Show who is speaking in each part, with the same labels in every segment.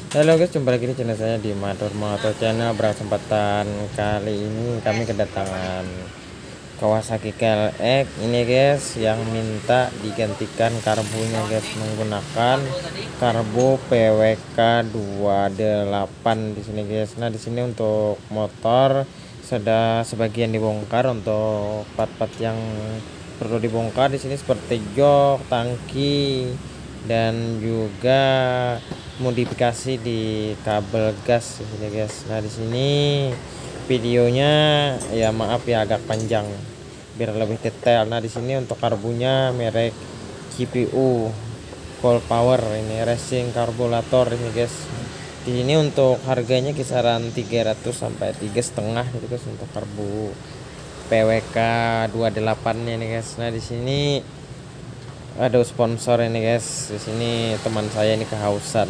Speaker 1: Halo guys, jumpa lagi di channel saya di Mador Motor Channel. Berkesempatan kali ini kami kedatangan Kawasaki KLX ini guys, yang minta digantikan karbunya guys, menggunakan karbu PWK 28 di sini guys. Nah, di sini untuk motor sudah sebagian dibongkar. Untuk part-part yang perlu dibongkar di sini seperti jok, tangki, dan juga modifikasi di kabel gas ini guys. Nah, di sini videonya ya maaf ya agak panjang biar lebih detail. Nah, di sini untuk karbunya merek GPU Full Power, ini racing karburator ini guys. Di sini untuk harganya kisaran 300 sampai 3,5 gitu guys untuk karbu PWK 28 nya nih guys. Nah, di sini ada sponsor ini guys. Di sini teman saya ini kehausan.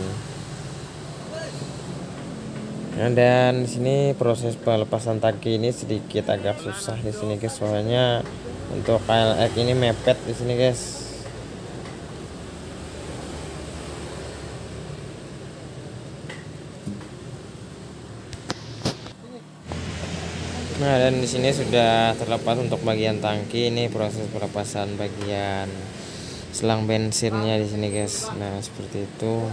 Speaker 1: Nah, dan di sini proses pelepasan tangki ini sedikit agak susah di sini guys, soalnya untuk KLX ini mepet di sini guys. Nah, dan di sini sudah terlepas untuk bagian tangki. Ini proses pelepasan bagian selang bensinnya di sini guys. Nah, seperti itu.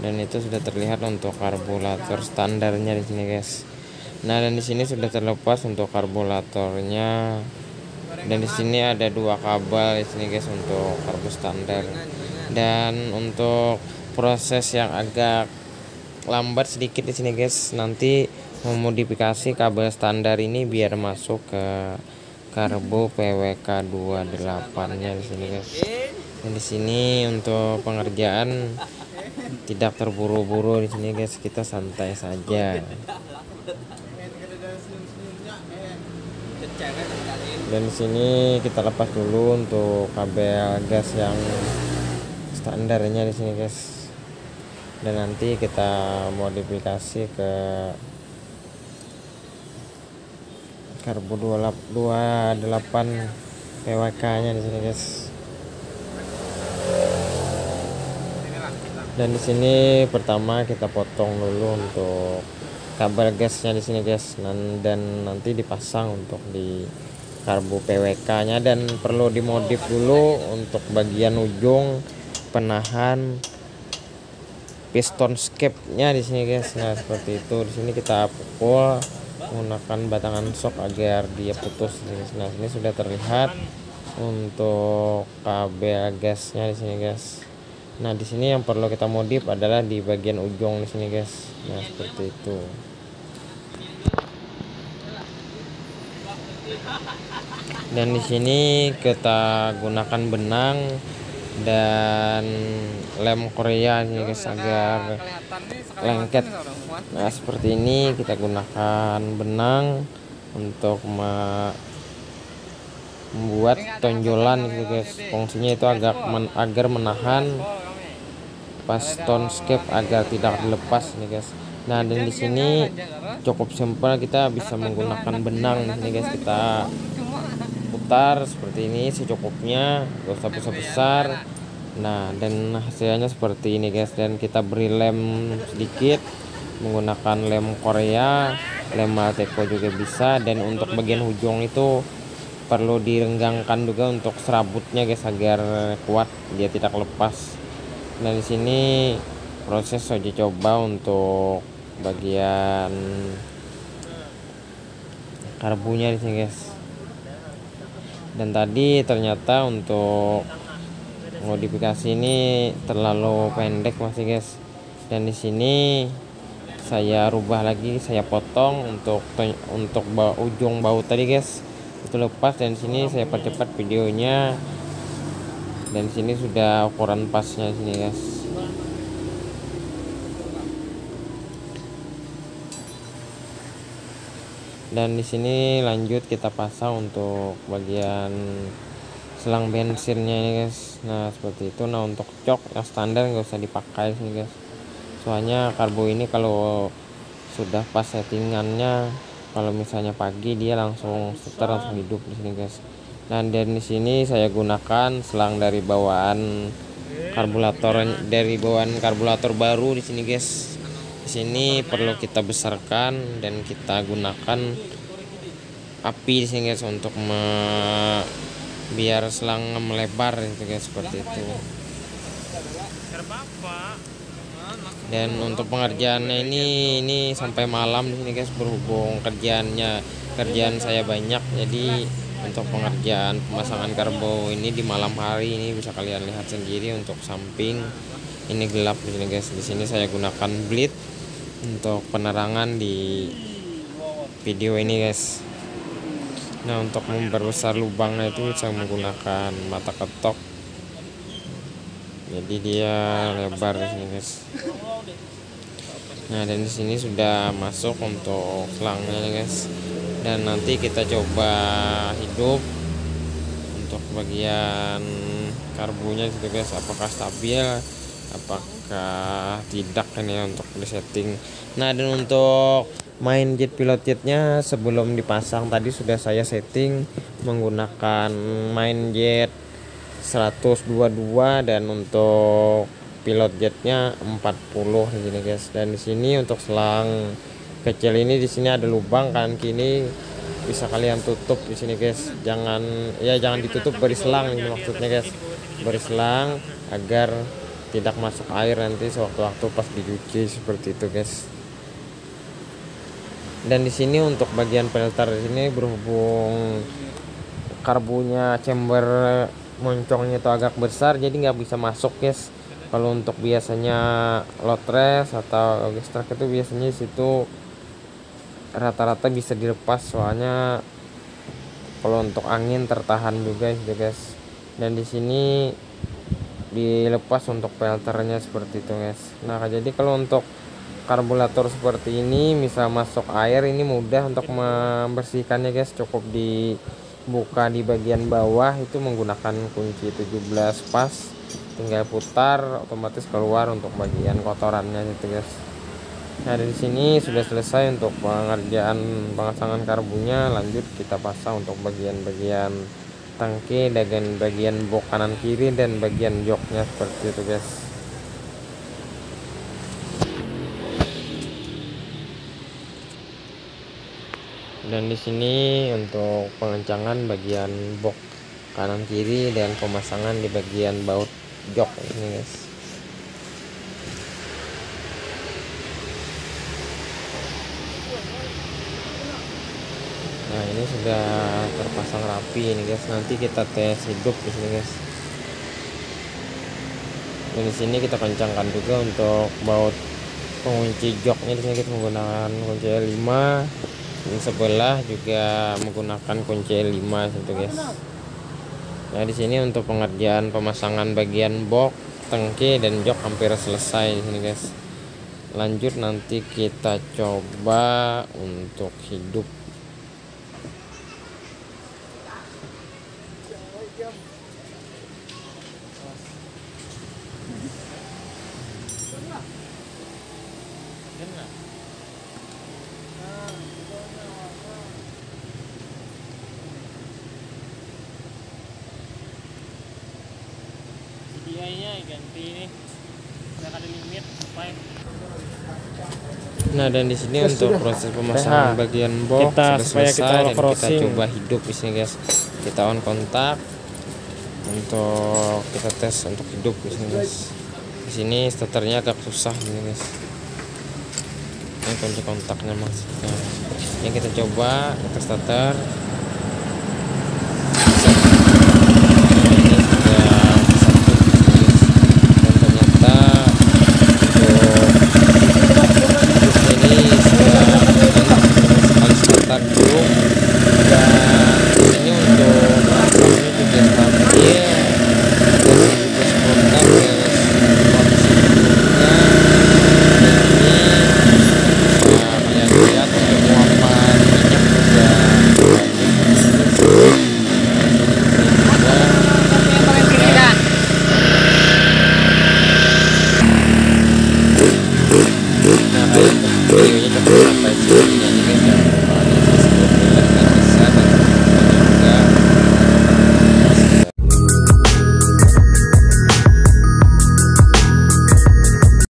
Speaker 1: Dan itu sudah terlihat untuk karburator standarnya di sini guys. Nah, dan di sini sudah terlepas untuk karburatornya. Dan di sini ada dua kabel di sini guys untuk karbu standar. Dan untuk proses yang agak lambat sedikit di sini guys, nanti memodifikasi kabel standar ini biar masuk ke karbu PWK 28-nya di sini guys. Dan di sini untuk pengerjaan tidak terburu-buru di sini guys, kita santai saja. Dan di sini kita lepas dulu untuk kabel gas yang standarnya di sini guys. Dan nanti kita modifikasi ke karbu 28 PWK-nya di sini guys. Dan di sini pertama kita potong dulu untuk kabel gasnya di sini guys, dan nanti dipasang untuk di karbu PWK-nya. Dan perlu dimodif dulu untuk bagian ujung penahan piston scape-nya di sini guys. Nah, seperti itu. Di sini kita pukul menggunakan batangan sok agar dia putus. Nah, ini sudah terlihat untuk kabel gasnya di sini guys. Nah, di sini yang perlu kita modif adalah di bagian ujung di sini guys. Nah, seperti itu. Dan di sini kita gunakan benang dan lem Korea ini guys agar lengket. Nah, seperti ini kita gunakan benang untuk membuat tonjolan gitu guys. Fungsinya itu agar menahan piston scape agar tidak dilepas nih guys. Nah, dan di sini cukup simpel, kita bisa menggunakan benang ini guys. Kita putar seperti ini secukupnya, gak usah besar-besar. Nah, dan hasilnya seperti ini guys. Dan kita beri lem sedikit menggunakan lem Korea, lem Alteco juga bisa. Dan untuk bagian ujung itu perlu direnggangkan juga untuk serabutnya guys agar kuat, dia tidak lepas. Nah, di sini proses uji coba untuk bagian karbunya di sini guys. Dan tadi ternyata untuk modifikasi ini terlalu pendek masih guys. Dan di sini saya rubah lagi, saya potong untuk ujung baut tadi guys itu lepas. Dan di sini saya percepat videonya. Dan di sini sudah ukuran pasnya di sini guys. Dan di sini lanjut kita pasang untuk bagian selang bensinnya ini guys. Nah, seperti itu. Nah, untuk cok yang standar nggak usah dipakai sini guys, soalnya karbu ini kalau sudah pas settingannya, kalau misalnya pagi dia langsung seter, langsung hidup di sini guys. Nah, dan di sini saya gunakan selang dari bawaan karburator baru di sini guys. Sini perlu kita besarkan dan kita gunakan api di sini guys untuk biar selang melebar gitu guys, seperti itu. Dan untuk pengerjaannya ini sampai malam di sini guys, berhubung kerjaan saya banyak, jadi untuk pengerjaan pemasangan karbo ini di malam hari ini bisa kalian lihat sendiri. Untuk samping ini gelap di sini guys. Di sini saya gunakan bleed untuk penerangan di video ini guys. Nah, untuk memperbesar lubangnya itu saya menggunakan mata ketok, jadi dia lebar di sini guys. Nah, dan di sini sudah masuk untuk selangnya guys. Dan nanti kita coba hidup untuk bagian karbunya gitu guys, apakah stabil, apakah tidak ini untuk disetting. Nah, dan untuk main jet pilot jetnya sebelum dipasang tadi sudah saya setting menggunakan main jet 122 dan untuk pilot jetnya 40 di sini guys. Dan di sini untuk selang kecil ini di sini ada lubang kanan kiri, bisa kalian tutup di sini guys. Jangan ditutup, beri selang ini maksudnya guys, beri selang agar tidak masuk air nanti sewaktu-waktu pas dicuci, seperti itu guys. Dan di sini untuk bagian filter di sini berhubung karbunya chamber moncongnya itu agak besar, jadi nggak bisa masuk guys. Kalau untuk biasanya load rest atau extract itu biasanya situ rata-rata bisa dilepas, soalnya kalau untuk angin tertahan juga gitu guys. Dan di sini dilepas untuk filternya seperti itu guys. Nah, jadi kalau untuk karburator seperti ini misal masuk air, ini mudah untuk membersihkannya guys. Cukup dibuka di bagian bawah itu menggunakan kunci 17 pas, tinggal putar otomatis keluar untuk bagian kotorannya gitu guys. Nah, dari sini sudah selesai untuk pengerjaan pemasangan karbunya. Lanjut kita pasang untuk bagian-bagian tangki dan bagian box kanan kiri dan bagian joknya seperti itu guys. Dan di sini untuk pengencangan bagian box kanan kiri dan pemasangan di bagian baut jok ini guys. Nah, ini sudah terpasang rapi ini guys. Nanti kita tes hidup di sini guys. Dan di sini kita kencangkan juga untuk baut pengunci joknya. Di sini kita menggunakan kunci L5. Yang sebelah juga menggunakan kunci L5 gitu guys. Nah, di sini untuk pengerjaan pemasangan bagian box, tangki dan jok hampir selesai di sini guys. Lanjut nanti kita coba untuk hidup.
Speaker 2: CDI-nya ganti ini, nggak ada limit sampai.
Speaker 1: Nah, dan di sini untuk proses pemasangan bagian box sudah selesai dan kita coba hidup di sini guys. Kita on kontak untuk kita tes untuk hidup di sini guys. Di sini starternya agak susah ini guys. Ini kunci kontaknya maksudnya. Yang kita coba kita starter. Ini sudah sekali starter dulu.